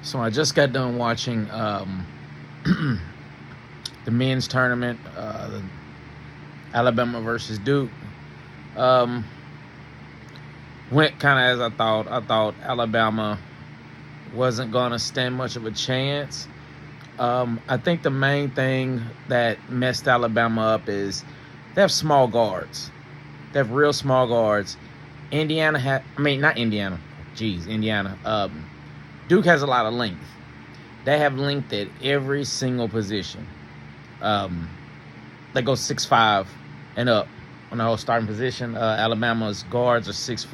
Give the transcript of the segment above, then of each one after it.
So I just got done watching the men's tournament, the Alabama versus Duke. Um, Went kind of as I thought. I thought Alabama wasn't going to stand much of a chance. I think the main thing that messed Alabama up is they have small guards. They have real small guards. Not Indiana. Indiana. Duke has a lot of length. They have length at every single position. They go 6'5" and up on the whole starting position. Alabama's guards are 6',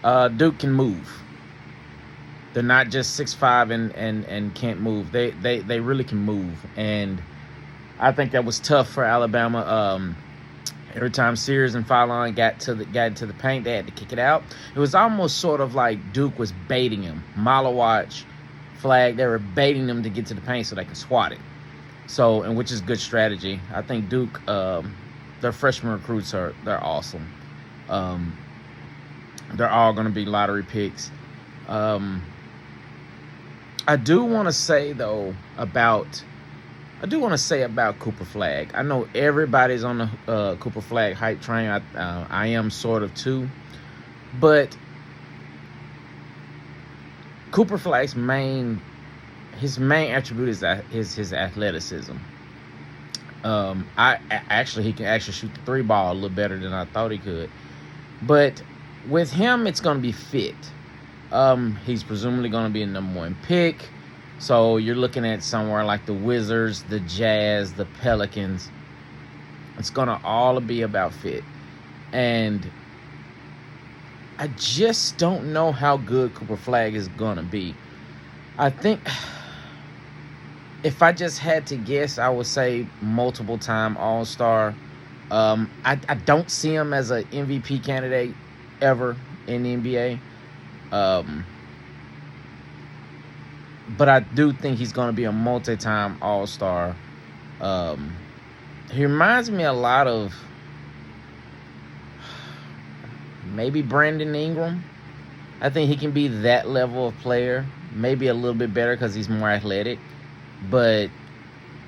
6'1". Duke can move. They're not just 6'5" and can't move. They really can move, and I think that was tough for Alabama. Every time Sears and Fallon got into the paint, they had to kick it out. It was almost sort of like Duke was baiting him. Malawatch, Flag, they were baiting them to get to the paint so they could swat it. So, and which is good strategy. I think Duke, their freshman recruits they're awesome. They're all going to be lottery picks. I do want to say about Cooper Flag. I know everybody's on the Cooper Flag hype train. I am sort of too, but Cooper Flag's main attribute is his athleticism. He can actually shoot the three ball a little better than I thought he could. But with him, it's going to be fit. He's presumably going to be a number 1 pick. So you're looking at somewhere like the Wizards, the Jazz, the Pelicans. It's going to all be about fit. And I just don't know how good Cooper Flag is going to be. I think if I just had to guess, I would say multiple time All-Star. I don't see him as an MVP candidate ever in the NBA. But I do think he's going to be a multi-time All-Star. He reminds me a lot of maybe Brandon Ingram. I think he can be that level of player. Maybe a little bit better because he's more athletic. But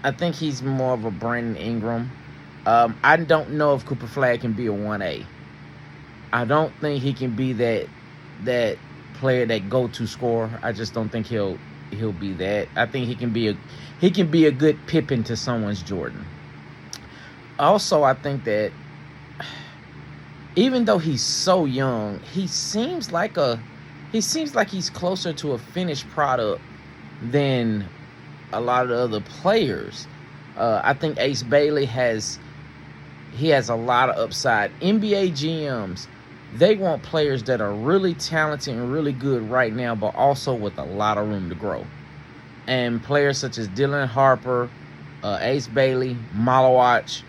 I think he's more of a Brandon Ingram. I don't know if Cooper Flag can be a 1A. I don't think he can be that player, that go-to scorer. I just don't think he'll be that. I think he can be a good Pippen to someone's Jordan. Also, I think that even though he's so young, he seems like he's closer to a finished product than a lot of the other players. I think Ace Bailey has a lot of upside. NBA GMs, they want players that are really talented and really good right now, but also with a lot of room to grow. And players such as Dylan Harper, Ace Bailey, Malawatch,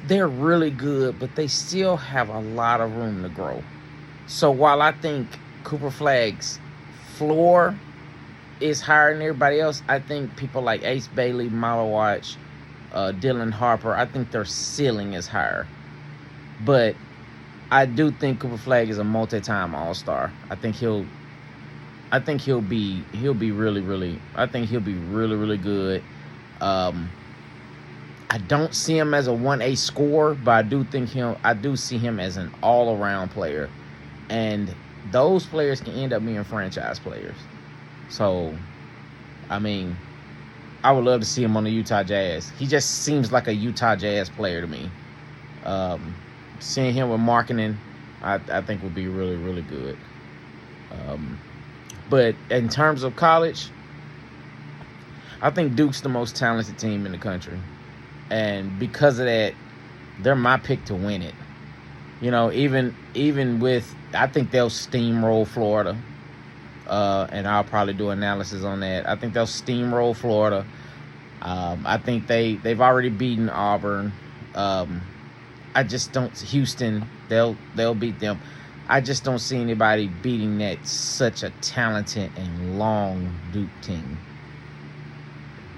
they're really good, but they still have a lot of room to grow. So while I think Cooper Flag's floor is higher than everybody else, I think people like Ace Bailey, Malawatch, Dylan Harper, I think their ceiling is higher. But I do think Cooper Flag is a multi-time All-Star. I think he'll be really, really, really good. I don't see him as a 1A scorer, but I do see him as an all-around player. And those players can end up being franchise players. So, I mean, I would love to see him on the Utah Jazz. He just seems like a Utah Jazz player to me. Seeing him with marketing, I think would be really, really good. But in terms of college, I think Duke's the most talented team in the country. And because of that, they're my pick to win it. You know, even with, I think they'll steamroll Florida. And I'll probably do analysis on that. I think they'll steamroll Florida. I think they've already beaten Auburn. I just don't. Houston, they'll beat them. I just don't see anybody beating that such a talented and long Duke team.